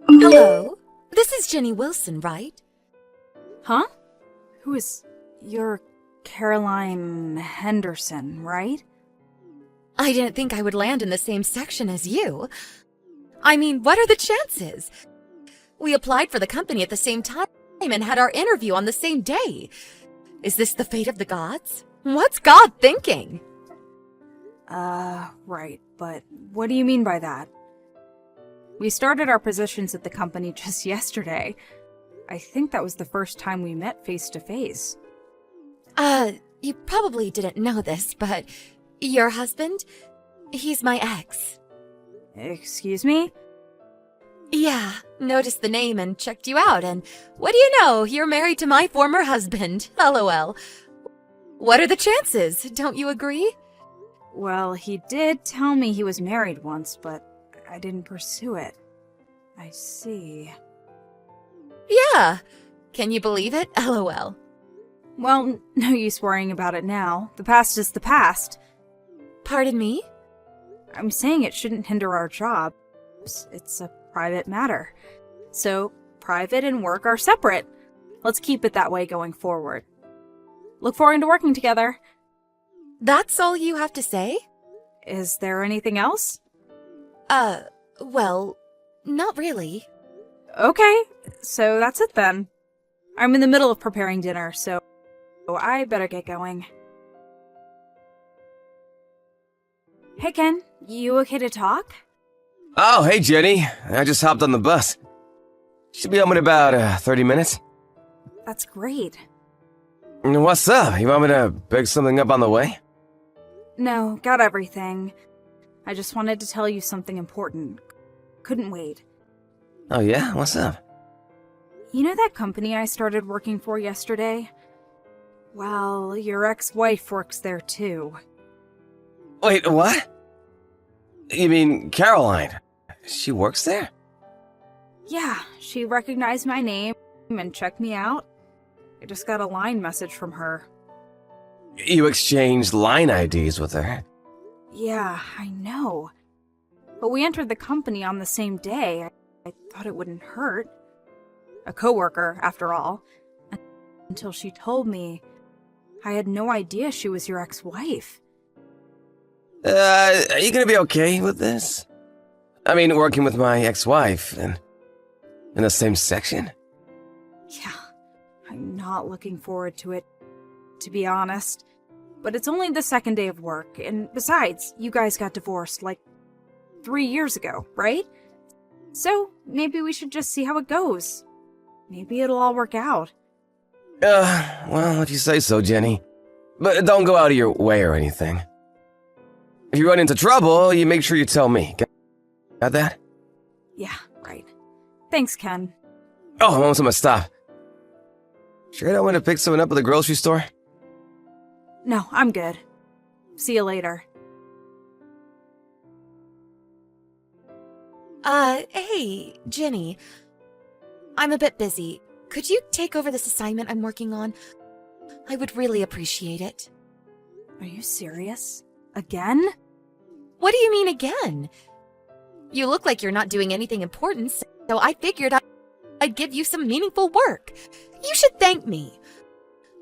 Hello? This is Jenny Wilson, right? Huh? Who is... You're Caroline Henderson, right? I didn't think I would land in the same section as you. I mean, what are the chances? We applied for the company at the same time and had our interview on the same day. Is this the fate of the gods? What's God thinking? Right, but what do you mean by that? We started our positions at the company just yesterday. I think that was the first time we met face to face. You probably didn't know this, but your husband? He's my ex. Excuse me? Yeah, noticed the name and checked you out, and what do you know? You're married to my former husband. LOL. What are the chances? Don't you agree? Well, he did tell me he was married once, but I didn't pursue it. I see. Yeah. Can you believe it? LOL. Well, no use worrying about it now. The past is the past. Pardon me? I'm saying it shouldn't hinder our jobs. It's a private matter. So, private and work are separate. Let's keep it that way going forward. Look forward to working together. That's all you have to say? Is there anything else? Well, not really. Okay, so that's it then. I'm in the middle of preparing dinner, so I better get going. Hey Ken, you okay to talk? Oh, hey Jenny. I just hopped on the bus. Should be home in about 30 minutes. That's great. What's up? You want me to pick something up on the way? No, got everything. I just wanted to tell you something important. Couldn't wait. Oh yeah? What's up? You know that company I started working for yesterday? Well, your ex-wife works there too. Wait, what? You mean Caroline? She works there? Yeah, she recognized my name and checked me out. I just got a line message from her. You exchanged line IDs with her? Yeah, I know. But we entered the company on the same day. I thought it wouldn't hurt. A coworker, after all. Until she told me. I had no idea she was your ex-wife. Are you gonna be okay with this? I mean, working with my ex-wife and in the same section? Yeah, I'm not looking forward to it, to be honest. But it's only the second day of work, and besides, you guys got divorced, like, 3 years ago, right? So, maybe we should just see how it goes. Maybe it'll all work out. Well, if you say so, Jenny. But don't go out of your way or anything. If you run into trouble, you make sure you tell me. Got that? Yeah, right. Thanks, Ken. Oh, I'm almost stop. Sure I don't want to pick someone up at the grocery store? No, I'm good. See you later. Hey, Jenny. I'm a bit busy. Could you take over this assignment I'm working on? I would really appreciate it. Are you serious? Again? What do you mean again? You look like you're not doing anything important, so I figured I'd give you some meaningful work. You should thank me.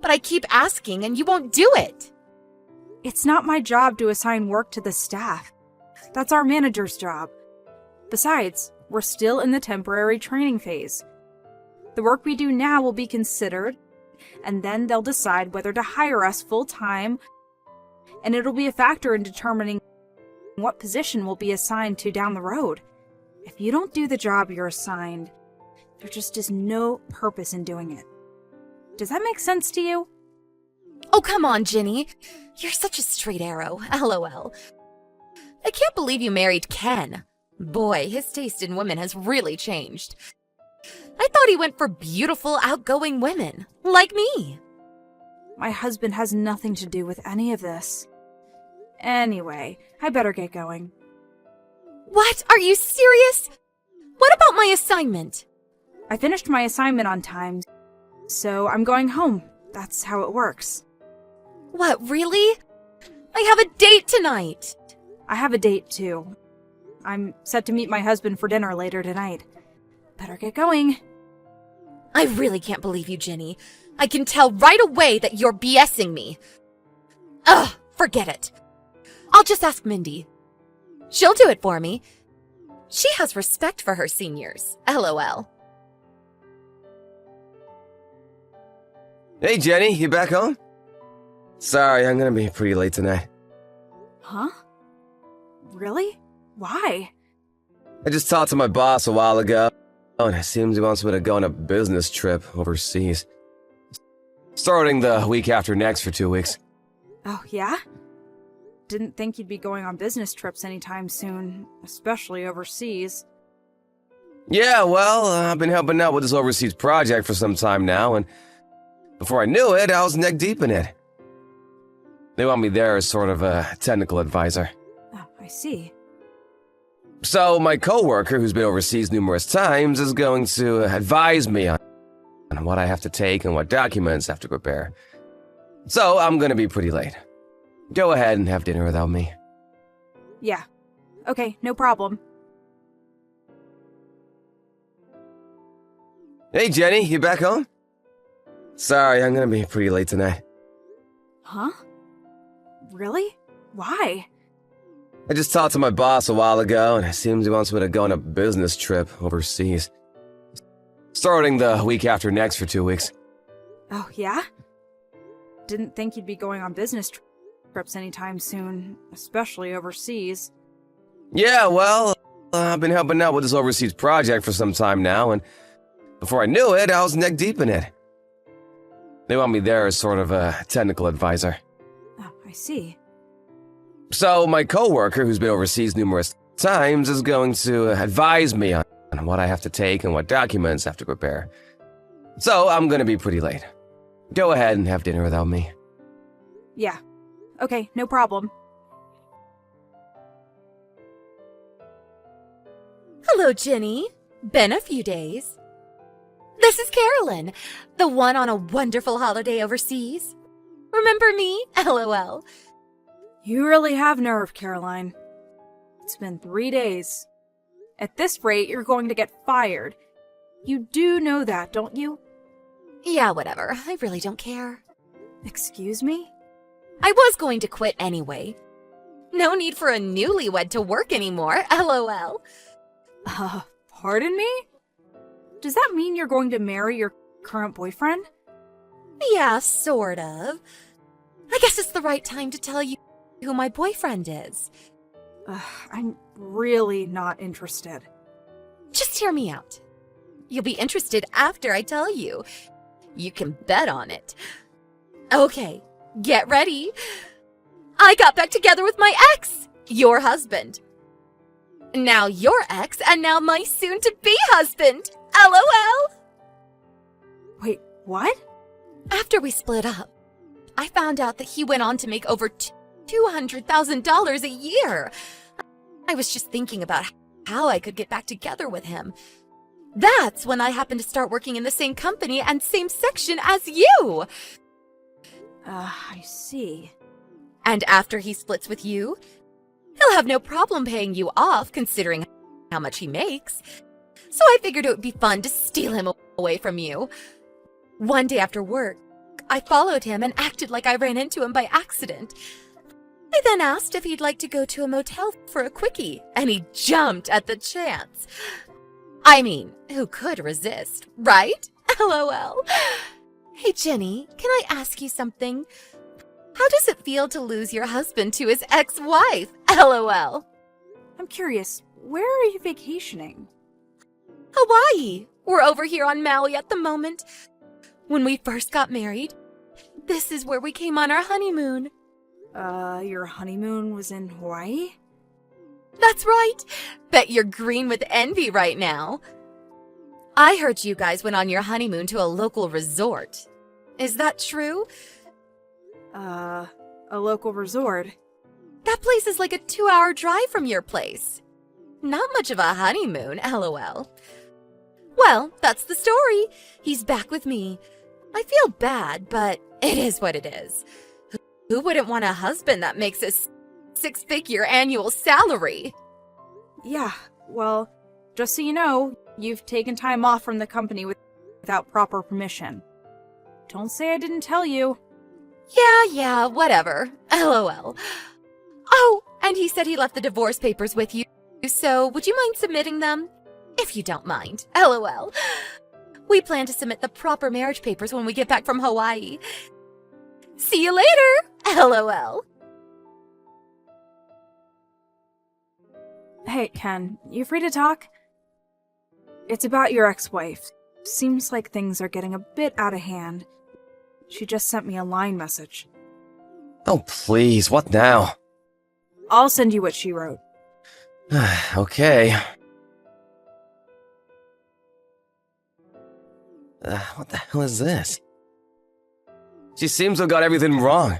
But I keep asking and you won't do it. It's not my job to assign work to the staff. That's our manager's job. Besides, we're still in the temporary training phase. The work we do now will be considered, and then they'll decide whether to hire us full-time, and it'll be a factor in determining what position we'll be assigned to down the road. If you don't do the job you're assigned, there just is no purpose in doing it. Does that make sense to you? Oh, come on, Jenny. You're such a straight arrow. LOL. I can't believe you married Ken. Boy, his taste in women has really changed. I thought he went for beautiful, outgoing women, like me. My husband has nothing to do with any of this. Anyway, I better get going. What? Are you serious? What about my assignment? I finished my assignment on time, so I'm going home. That's how it works. What, really? I have a date tonight. I have a date, too. I'm set to meet my husband for dinner later tonight. Better get going. I really can't believe you, Jenny. I can tell right away that you're BSing me. Ugh, forget it. I'll just ask Mindy. She'll do it for me. She has respect for her seniors. LOL. Hey, Jenny, you back home? Sorry, I'm gonna be pretty late tonight. Huh? Really? Why? I just talked to my boss a while ago, and it seems he wants me to go on a business trip overseas. Starting the week after next for 2 weeks. Oh, yeah? Didn't think you'd be going on business trips anytime soon, especially overseas. Yeah, well, I've been helping out with this overseas project for some time now, and before I knew it, I was neck deep in it. They want me there as sort of a technical advisor. Oh, I see. So my coworker, who's been overseas numerous times, is going to advise me on what I have to take and what documents I have to prepare. So I'm gonna be pretty late. Go ahead and have dinner without me. Yeah. Okay, no problem. Hey, Jenny, you back home? Sorry, I'm gonna be pretty late tonight. Huh? Really? Why? I just talked to my boss a while ago, and it seems he wants me to go on a business trip overseas. Starting the week after next for 2 weeks. Oh, yeah? Didn't think you'd be going on business trips anytime soon, especially overseas. Yeah, well, I've been helping out with this overseas project for some time now, and before I knew it, I was neck deep in it. They want me there as sort of a technical advisor. Oh, I see. So my coworker, who's been overseas numerous times, is going to advise me on what I have to take and what documents I have to prepare. So I'm gonna be pretty late. Go ahead and have dinner without me. Yeah. Okay, no problem. Hello, Jenny. Been a few days. This is Carolyn, the one on a wonderful holiday overseas. Remember me? LOL. You really have nerve, Caroline. It's been 3 days. At this rate, you're going to get fired. You do know that, don't you? Yeah, whatever. I really don't care. Excuse me? I was going to quit anyway. No need for a newlywed to work anymore. LOL. Pardon me? Does that mean you're going to marry your current boyfriend? Yeah, sort of. I guess it's the right time to tell you who my boyfriend is. I'm really not interested. Just hear me out. You'll be interested after I tell you. You can bet on it. Okay, get ready. I got back together with my ex, your husband. Now your ex, and now my soon-to-be husband. LOL. Wait, what? After we split up, I found out that he went on to make over $200,000 a year. I was just thinking about how I could get back together with him. That's when I happened to start working in the same company and same section as you. I see. And after he splits with you, he'll have no problem paying you off considering how much he makes. So I figured it would be fun to steal him away from you. One day after work, I followed him and acted like I ran into him by accident. I then asked if he'd like to go to a motel for a quickie, and he jumped at the chance. I mean, who could resist, right? LOL. Hey, Jenny, can I ask you something? How does it feel to lose your husband to his ex-wife? LOL. I'm curious, where are you vacationing? Hawaii. We're over here on Maui at the moment. When we first got married, this is where we came on our honeymoon. Your honeymoon was in Hawaii? That's right. Bet you're green with envy right now. I heard you guys went on your honeymoon to a local resort. Is that true? A local resort? That place is like a 2-hour drive from your place. Not much of a honeymoon, LOL. Well, that's the story. He's back with me. I feel bad, but it is what it is. Who wouldn't want a husband that makes a 6-figure annual salary? Yeah, well, just so you know, You've taken time off from the company without proper permission. Don't say I didn't tell you. Yeah, whatever. LOL. Oh, and he said he left the divorce papers with you, so would you mind submitting them? If you don't mind. LOL. We plan to submit the proper marriage papers when we get back from Hawaii. See you later! LOL. Hey, Ken, you free to talk? It's about your ex-wife. Seems like things are getting a bit out of hand. She just sent me a line message. Oh, please, what now? I'll send you what she wrote. Okay. What the hell is this? She seems to have got everything wrong.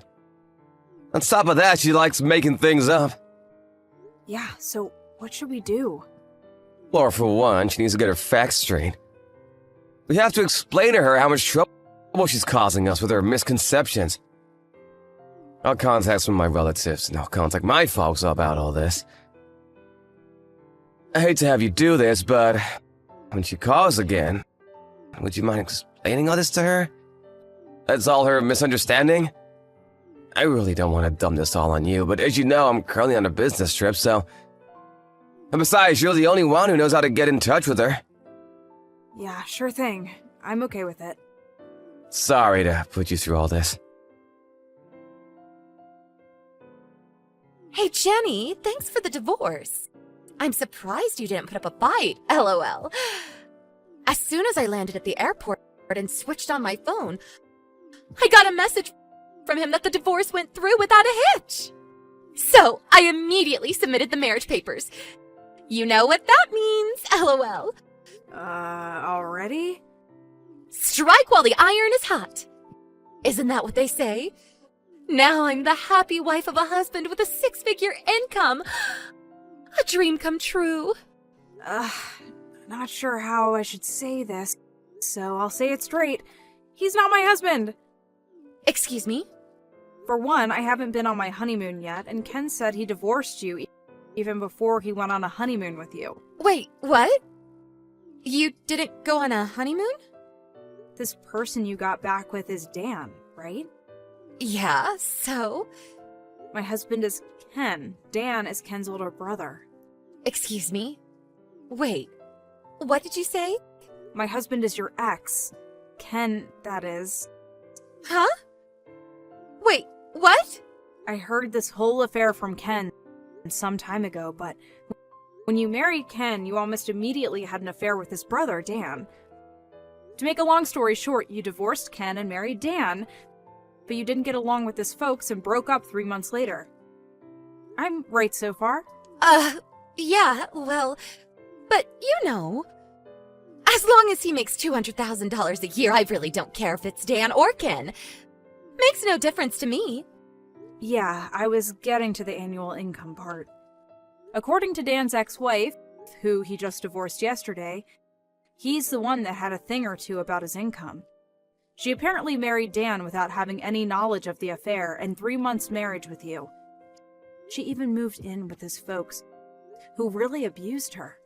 On top of that, she likes making things up. Yeah, so what should we do? Well, for one, she needs to get her facts straight. We have to explain to her how much trouble she's causing us with her misconceptions. I'll contact some of my relatives, and I'll contact my folks about all this. I hate to have you do this, but when she calls again, would you mind explaining all this to her? That's all her misunderstanding? I really don't want to dump this all on you, but as you know, I'm currently on a business trip, so... And besides, you're the only one who knows how to get in touch with her. Yeah, sure thing. I'm okay with it. Sorry to put you through all this. Hey, Jenny, thanks for the divorce. I'm surprised you didn't put up a fight, LOL. As soon as I landed at the airport and switched on my phone, I got a message from him that the divorce went through without a hitch. So I immediately submitted the marriage papers. You know what that means, LOL. Already? Strike while the iron is hot. Isn't that what they say? Now I'm the happy wife of a husband with a 6-figure income. A dream come true. Not sure how I should say this, so I'll say it straight. He's not my husband. Excuse me? For one, I haven't been on my honeymoon yet, and Ken said he divorced you even before he went on a honeymoon with you. Wait, what? You didn't go on a honeymoon? This person you got back with is Dan, right? Yeah, so? My husband is Ken. Dan is Ken's older brother. Excuse me? Wait, what did you say? My husband is your ex. Ken, that is. Huh? Wait, what? I heard this whole affair from Ken some time ago, but when you married Ken, you almost immediately had an affair with his brother, Dan. To make a long story short, you divorced Ken and married Dan, but you didn't get along with his folks and broke up 3 months later. I'm right so far? Yeah, well, but you know, as long as he makes $200,000 a year, I really don't care if it's Dan or Ken. Makes no difference to me. Yeah, I was getting to the annual income part. According to Dan's ex-wife, who he just divorced yesterday, he's the one that had a thing or two about his income. She apparently married Dan without having any knowledge of the affair and 3 months' marriage with you. She even moved in with his folks, who really abused her.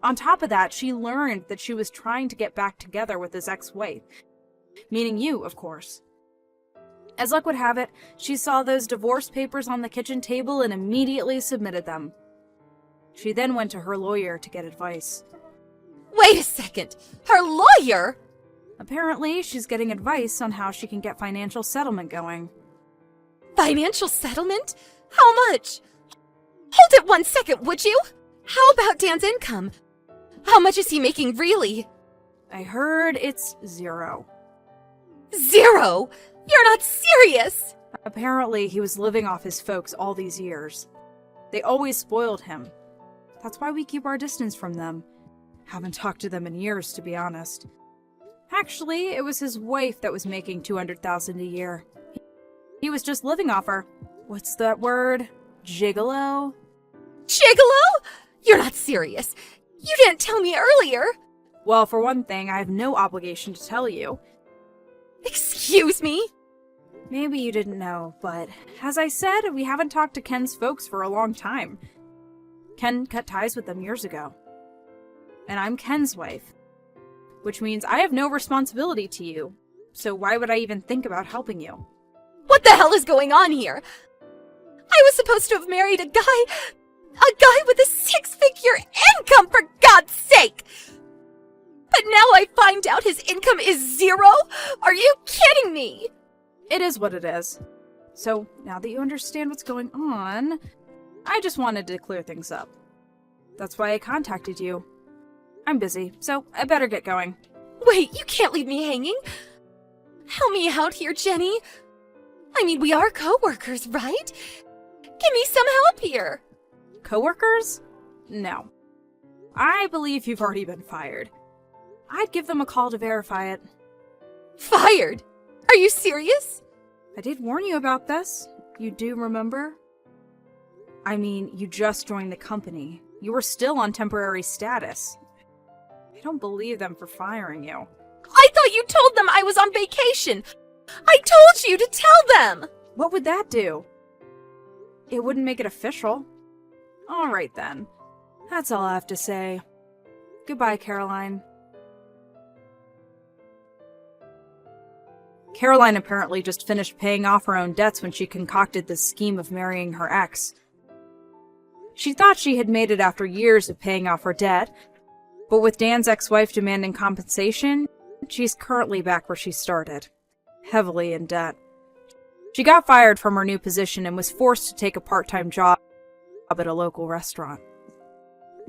On top of that, she learned that she was trying to get back together with his ex-wife, meaning you, of course. As luck would have it, she saw those divorce papers on the kitchen table and immediately submitted them. She then went to her lawyer to get advice. Wait a second, her lawyer? Apparently, she's getting advice on how she can get financial settlement going. Financial settlement? How much? Hold it 1 second, would you? How about Dan's income? How much is he making really? I heard it's 0. 0? You're not serious! Apparently, he was living off his folks all these years. They always spoiled him. That's why we keep our distance from them. Haven't talked to them in years, to be honest. Actually, it was his wife that was making $200,000 a year. He was just living off her. What's that word? Gigolo? Gigolo? You're not serious. You didn't tell me earlier. Well, for one thing, I have no obligation to tell you. Excuse me? Maybe you didn't know, but as I said, we haven't talked to Ken's folks for a long time. Ken cut ties with them years ago. and I'm Ken's wife, which means I have no responsibility to you. So why would I even think about helping you? What the hell is going on here? I was supposed to have married a guy with a six-figure income, for God's sake! But now I find out his income is zero? Are you kidding me? It is what it is. So now that you understand what's going on, I just wanted to clear things up. That's why I contacted you. I'm busy, so I better get going. Wait, you can't leave me hanging. Help me out here, Jenny. I mean, we are co-workers, right? Give me some help here. Coworkers? No. I believe you've already been fired. I'd give them a call to verify it. Fired? Are you serious? I did warn you about this. You do remember? I mean, you just joined the company. You were still on temporary status. I don't believe them for firing you. I thought you told them I was on vacation. I told you to tell them. What would that do? It wouldn't make it official. All right then. That's all I have to say. Goodbye, Caroline. Caroline apparently just finished paying off her own debts when she concocted this scheme of marrying her ex. She thought she had made it after years of paying off her debt, but with Dan's ex-wife demanding compensation, she's currently back where she started, heavily in debt. She got fired from her new position and was forced to take a part-time job at a local restaurant.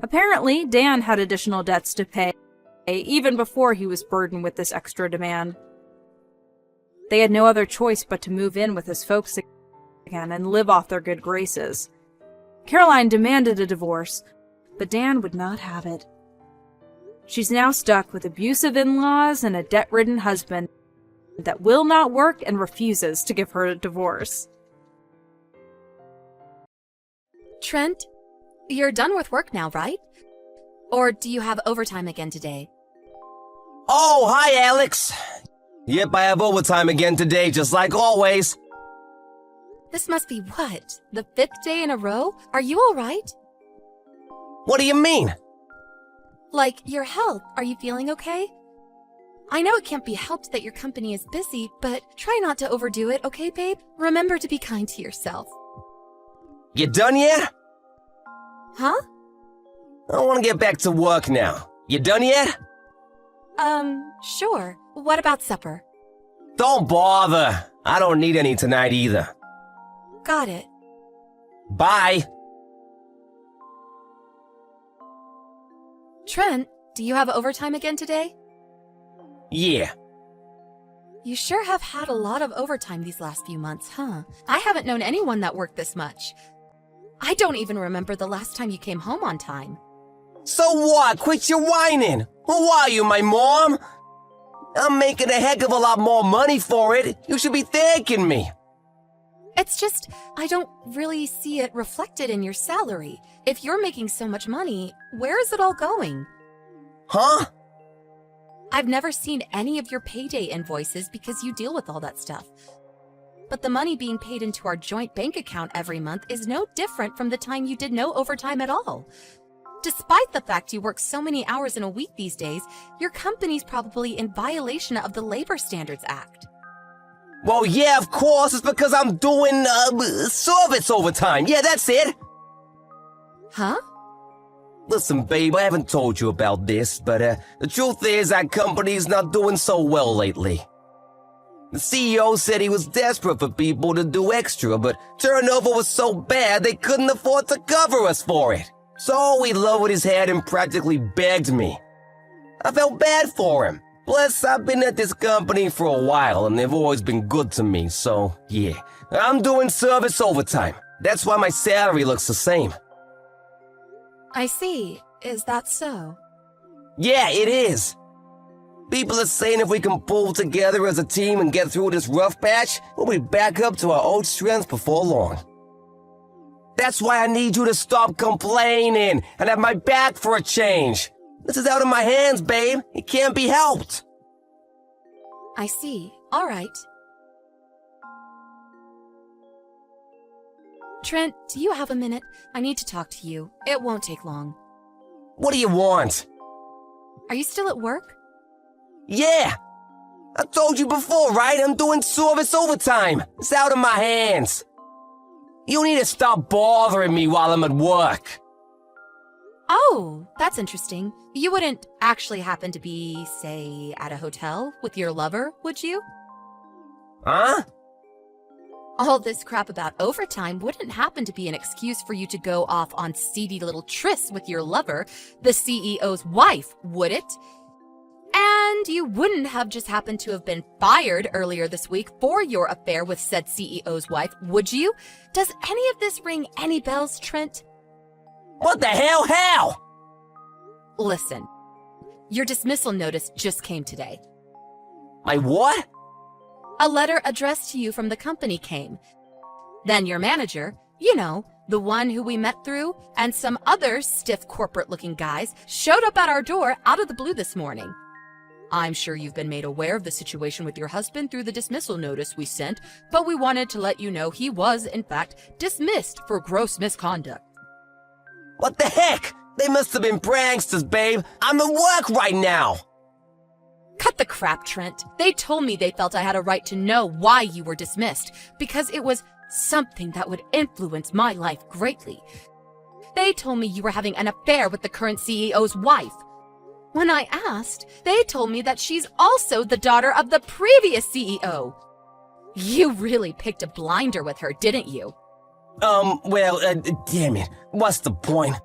Apparently, Dan had additional debts to pay, even before he was burdened with this extra demand. They had no other choice but to move in with his folks again and live off their good graces. Caroline demanded a divorce, but Dan would not have it. She's now stuck with abusive in-laws and a debt-ridden husband that will not work and refuses to give her a divorce. Trent, you're done with work now, right? Or do you have overtime again today? Oh, hi, Alex. Yep, I have overtime again today, just like always. This must be what? The 5th day in a row? Are you alright? What do you mean? Like, your health. Are you feeling okay? I know it can't be helped that your company is busy, but try not to overdo it, okay, babe? Remember to be kind to yourself. You done yet? Huh? I want to get back to work now. You done yet? Sure. What about supper? Don't bother. I don't need any tonight either. Got it. Bye. Trent, do you have overtime again today? Yeah. You sure have had a lot of overtime these last few months, huh? I haven't known anyone that worked this much. I don't even remember the last time you came home on time. So what? Quit your whining. Who are you, my mom? I'm making a heck of a lot more money for it. You should be thanking me. It's just, I don't really see it reflected in your salary. If you're making so much money, where is it all going? Huh? I've never seen any of your payday invoices because you deal with all that stuff. But the money being paid into our joint bank account every month is no different from the time you did no overtime at all. Despite the fact you work so many hours in a week these days, your company's probably in violation of the Labor Standards Act. Well, yeah, of course. It's because I'm doing, service overtime. Yeah, that's it. Huh? Listen, babe, I haven't told you about this, but, the truth is our company's not doing so well lately. The CEO said he was desperate for people to do extra, but turnover was so bad they couldn't afford to cover us for it. So he lowered his head and practically begged me. I felt bad for him. Plus, I've been at this company for a while and they've always been good to me, so yeah. I'm doing service overtime. That's why my salary looks the same. I see. Is that so? Yeah, it is. People are saying if we can pull together as a team and get through this rough patch, we'll be back up to our old strength before long. That's why I need you to stop complaining and have my back for a change. This is out of my hands, babe. It can't be helped. I see. All right. Trent, do you have a minute? I need to talk to you. It won't take long. What do you want? Are you still at work? Yeah! I told you before, right? I'm doing service overtime. It's out of my hands. You need to stop bothering me while I'm at work. Oh, that's interesting. You wouldn't actually happen to be, say, at a hotel with your lover, would you? Huh? All this crap about overtime wouldn't happen to be an excuse for you to go off on seedy little trysts with your lover, the CEO's wife, would it? And you wouldn't have just happened to have been fired earlier this week for your affair with said CEO's wife, would you? Does any of this ring any bells, Trent? What the hell? How? Listen, your dismissal notice just came today. My what? A letter addressed to you from the company came. Then your manager, you know, the one who we met through, and some other stiff corporate-looking guys showed up at our door out of the blue this morning. I'm sure you've been made aware of the situation with your husband through the dismissal notice we sent, but we wanted to let you know he was, in fact, dismissed for gross misconduct. What the heck? They must have been pranksters, babe. I'm at work right now. Cut the crap, Trent. They told me they felt I had a right to know why you were dismissed, because it was something that would influence my life greatly. They told me you were having an affair with the current CEO's wife. When I asked, they told me that she's also the daughter of the previous CEO. You really picked a blinder with her, didn't you? Damn it. What's the point?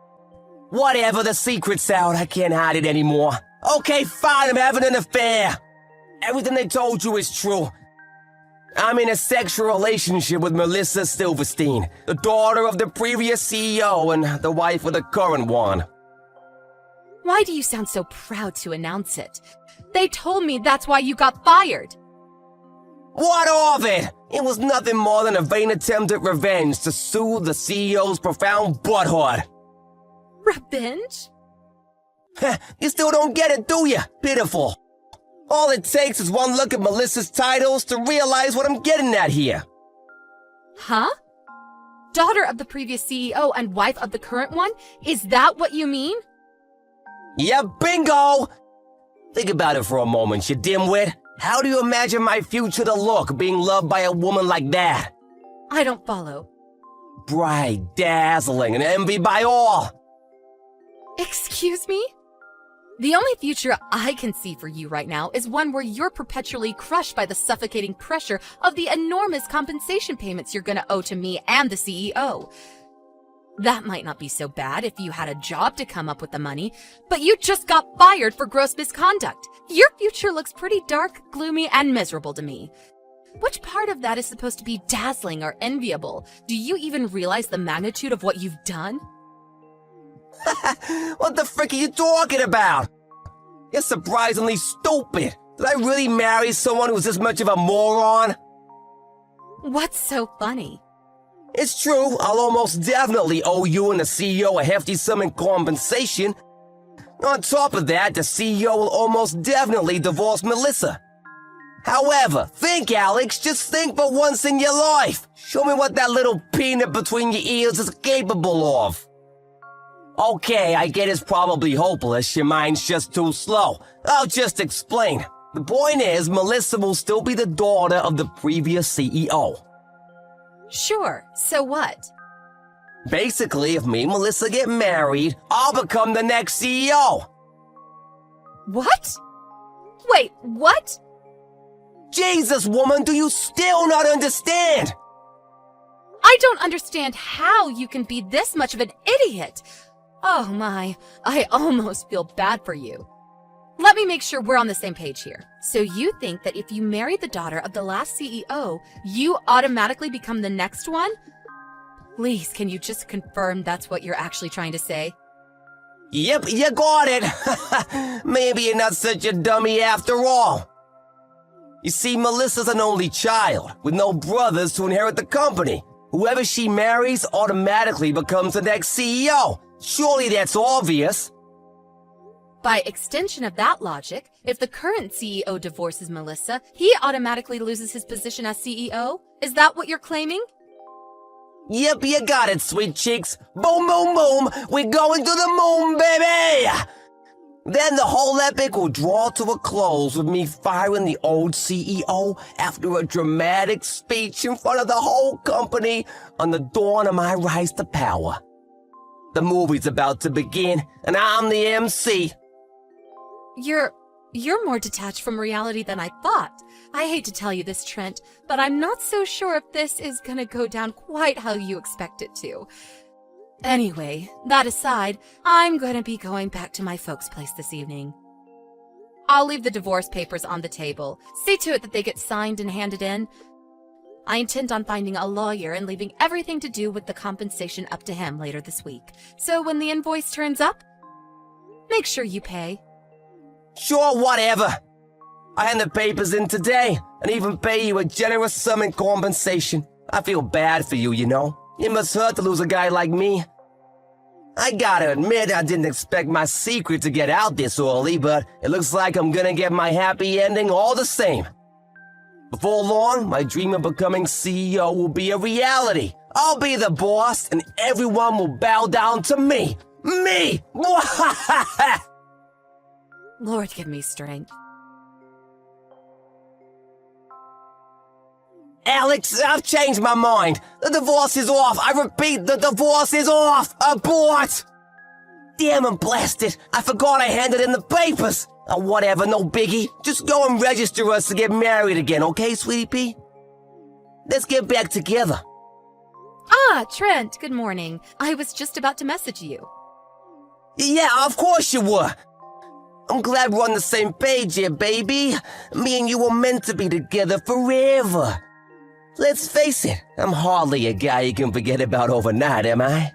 Whatever, the secret's out. I can't hide it anymore. Okay, fine, I'm having an affair. Everything they told you is true. I'm in a sexual relationship with Melissa Silverstein, the daughter of the previous CEO and the wife of the current one. Why do you sound so proud to announce it? They told me that's why you got fired. What of it? It was nothing more than a vain attempt at revenge to soothe the CEO's profound butthurt. Revenge? You still don't get it, do you? Pitiful. All it takes is one look at Melissa's titles to realize what I'm getting at here. Huh? Daughter of the previous CEO and wife of the current one? Is that what you mean? Yeah, bingo! Think about it for a moment, you dimwit. How do you imagine my future to look, being loved by a woman like that? I don't follow. Bright, dazzling, and envied by all. Excuse me? The only future I can see for you right now is one where you're perpetually crushed by the suffocating pressure of the enormous compensation payments you're gonna owe to me and the CEO. That might not be so bad if you had a job to come up with the money, but you just got fired for gross misconduct. Your future looks pretty dark, gloomy, and miserable to me. Which part of that is supposed to be dazzling or enviable? Do you even realize the magnitude of what you've done? What the frick are you talking about? You're surprisingly stupid. Did I really marry someone who's this much of a moron? What's so funny? It's true, I'll almost definitely owe you and the CEO a hefty sum in compensation. On top of that, the CEO will almost definitely divorce Melissa. However, think, Alex, just think for once in your life. Show me what that little peanut between your ears is capable of. Okay, I get it's probably hopeless, your mind's just too slow. I'll just explain. The point is, Melissa will still be the daughter of the previous CEO. Sure, so what? Basically, if me and Melissa get married, I'll become the next CEO. What? Wait, what? Jesus, woman, do you still not understand? I don't understand how you can be this much of an idiot. Oh my, I almost feel bad for you. Let me make sure we're on the same page here. So you think that if you marry the daughter of the last CEO, you automatically become the next one? Please, can you just confirm that's what you're actually trying to say? Yep, you got it. Maybe you're not such a dummy after all. You see, Melissa's an only child, with no brothers to inherit the company. Whoever she marries automatically becomes the next CEO. Surely that's obvious. By extension of that logic, if the current CEO divorces Melissa, he automatically loses his position as CEO? Is that what you're claiming? Yep, you got it, sweet cheeks. Boom, boom, boom. We're going to the moon, baby! Then the whole epic will draw to a close with me firing the old CEO after a dramatic speech in front of the whole company on the dawn of my rise to power. The movie's about to begin, and I'm the MC. You're more detached from reality than I thought. I hate to tell you this, Trent, but I'm not so sure if this is gonna go down quite how you expect it to. Anyway, that aside, I'm gonna be going back to my folks' place this evening. I'll leave the divorce papers on the table. See to it that they get signed and handed in. I intend on finding a lawyer and leaving everything to do with the compensation up to him later this week. So when the invoice turns up, make sure you pay. Sure, whatever. I hand the papers in today and even pay you a generous sum in compensation. I feel bad for you, you know. It must hurt to lose a guy like me. I gotta admit, I didn't expect my secret to get out this early, but it looks like I'm gonna get my happy ending all the same. Before long, my dream of becoming CEO will be a reality. I'll be the boss, and everyone will bow down to me. Me! Lord, give me strength. Alex, I've changed my mind. The divorce is off. I repeat, the divorce is off. Abort! Damn and blast it. I forgot I handed in the papers. Oh, whatever, no biggie. Just go and register us to get married again, okay, sweetie pea? Let's get back together. Ah, Trent, good morning. I was just about to message you. Yeah, of course you were. I'm glad we're on the same page here, baby. Me and you were meant to be together forever. Let's face it, I'm hardly a guy you can forget about overnight, am I?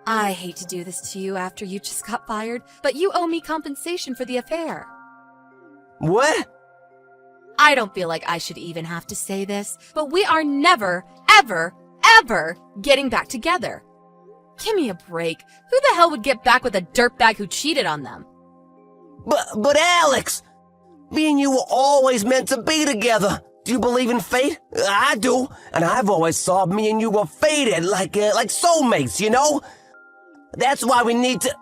I hate to do this to you after you just got fired, but you owe me compensation for the affair. What? I don't feel like I should even have to say this, but we are never, ever, ever getting back together. Give me a break. Who the hell would get back with a dirtbag who cheated on them? But Alex, me and you were always meant to be together. Do you believe in fate? I do, and I've always thought me and you were fated, like soulmates, you know? That's why we need to...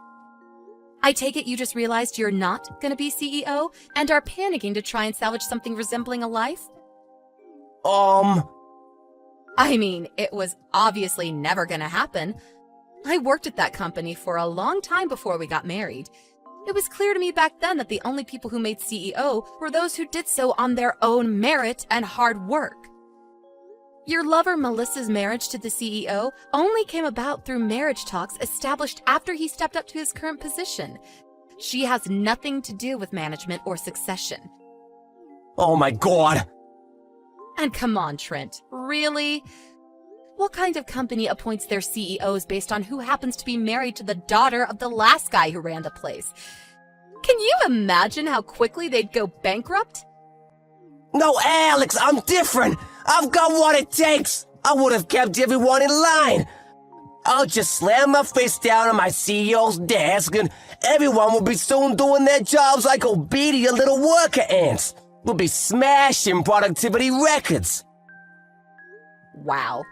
I take it you just realized you're not gonna be CEO and are panicking to try and salvage something resembling a life? I mean, it was obviously never gonna happen. I worked at that company for a long time before we got married. It was clear to me back then that the only people who made CEO were those who did so on their own merit and hard work. Your lover Melissa's marriage to the CEO only came about through marriage talks established after he stepped up to his current position. She has nothing to do with management or succession. Oh my God! And come on, Trent, really? What kind of company appoints their CEOs based on who happens to be married to the daughter of the last guy who ran the place? Can you imagine how quickly they'd go bankrupt? No, Alex, I'm different. I've got what it takes. I would have kept everyone in line. I'll just slam my fist down on my CEO's desk and everyone will be soon doing their jobs like obedient little worker ants. We'll be smashing productivity records. Wow.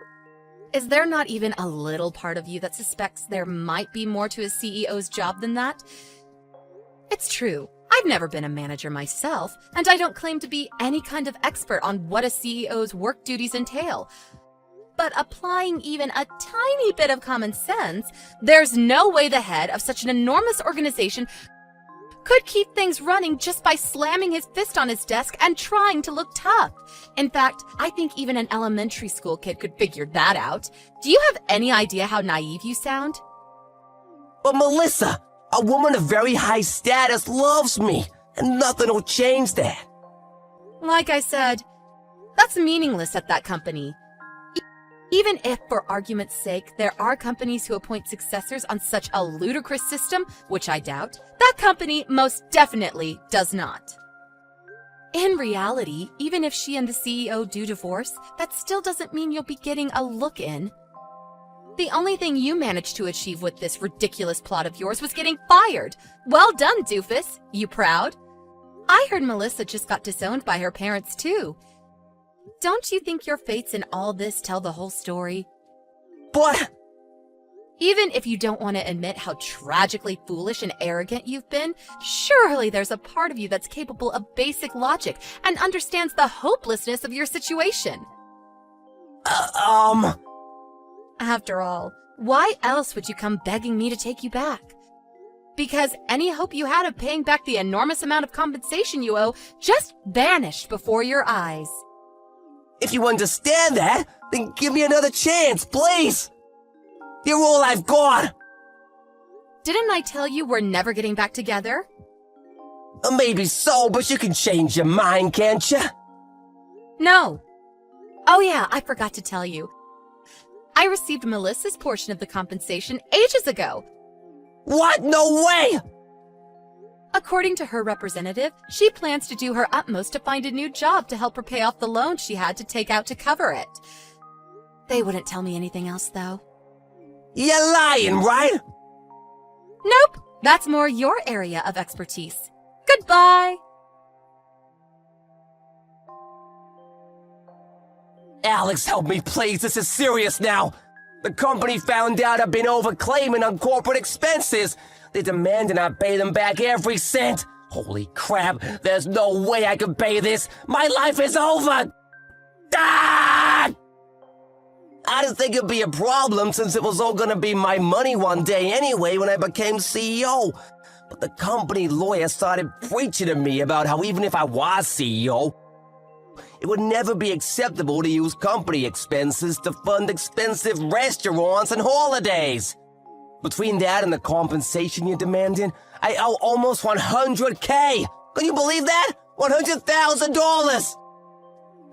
Is there not even a little part of you that suspects there might be more to a CEO's job than that? It's true. I've never been a manager myself, and I don't claim to be any kind of expert on what a CEO's work duties entail. But applying even a tiny bit of common sense, there's no way the head of such an enormous organization could keep things running just by slamming his fist on his desk and trying to look tough. In fact, I think even an elementary school kid could figure that out. Do you have any idea how naive you sound? But Melissa, a woman of very high status loves me, and nothing will change that. Like I said, that's meaningless at that company. Even if, for argument's sake, there are companies who appoint successors on such a ludicrous system, which I doubt, that company most definitely does not. In reality, even if she and the CEO do divorce, that still doesn't mean you'll be getting a look in. The only thing you managed to achieve with this ridiculous plot of yours was getting fired. Well done, doofus. You proud? I heard Melissa just got disowned by her parents, too. Don't you think your fates in all this tell the whole story? But... Even if you don't want to admit how tragically foolish and arrogant you've been, surely there's a part of you that's capable of basic logic and understands the hopelessness of your situation. After all, why else would you come begging me to take you back? Because any hope you had of paying back the enormous amount of compensation you owe just vanished before your eyes. If you understand that, then give me another chance, please! You're all I've got! Didn't I tell you we're never getting back together? Maybe so, but you can change your mind, can't you? No. Oh yeah, I forgot to tell you. I received Melissa's portion of the compensation ages ago. What? No way! According to her representative, she plans to do her utmost to find a new job to help her pay off the loan she had to take out to cover it. They wouldn't tell me anything else, though. You're lying, right? Nope, that's more your area of expertise. Goodbye! Alex, help me, please. This is serious now. The company found out I've been overclaiming on corporate expenses. They demanded I pay them back every cent. Holy crap, there's no way I can pay this. My life is over. Ah! I didn't think it'd be a problem since it was all gonna be my money one day anyway when I became CEO. But the company lawyer started preaching to me about how even if I was CEO, it would never be acceptable to use company expenses to fund expensive restaurants and holidays. Between that and the compensation you're demanding, I owe almost $100K. Can you believe that? $100,000.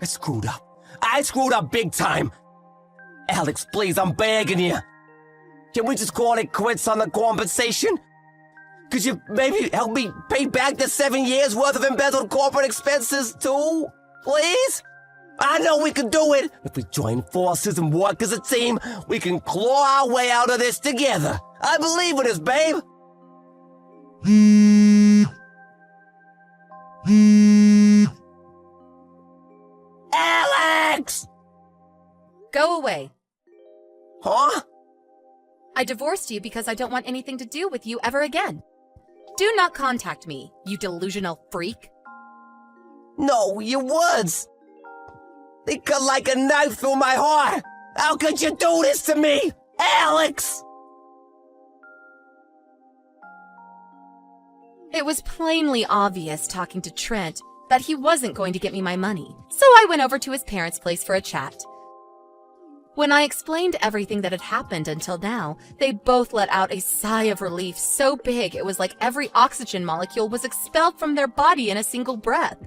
I screwed up. I screwed up big time. Alex, please, I'm begging you. Can we just call it quits on the compensation? Could you maybe help me pay back the 7 years worth of embezzled corporate expenses too? Please? I know we can do it. If we join forces and work as a team, we can claw our way out of this together. I believe in us, babe. Alex! Go away. Huh? I divorced you because I don't want anything to do with you ever again. Do not contact me, you delusional freak. No, your words. They cut like a knife through my heart. How could you do this to me, Alex? It was plainly obvious talking to Trent that he wasn't going to get me my money, so I went over to his parents' place for a chat. When I explained everything that had happened until now, they both let out a sigh of relief so big it was like every oxygen molecule was expelled from their body in a single breath.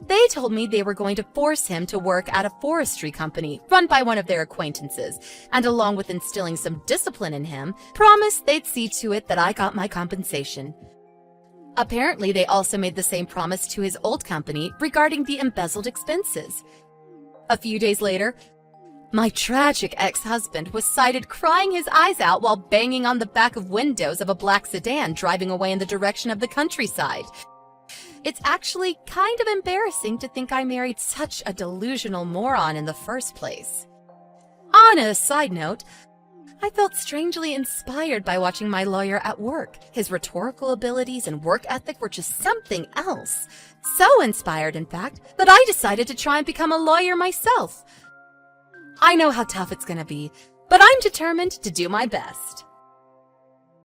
They told me they were going to force him to work at a forestry company run by one of their acquaintances, and along with instilling some discipline in him, promised they'd see to it that I got my compensation. Apparently, they also made the same promise to his old company regarding the embezzled expenses. A few days later, my tragic ex-husband was sighted crying his eyes out while banging on the back of windows of a black sedan driving away in the direction of the countryside. It's actually kind of embarrassing to think I married such a delusional moron in the first place. On a side note, I felt strangely inspired by watching my lawyer at work. His rhetorical abilities and work ethic were just something else. So inspired, in fact, that I decided to try and become a lawyer myself. I know how tough it's gonna be, but I'm determined to do my best.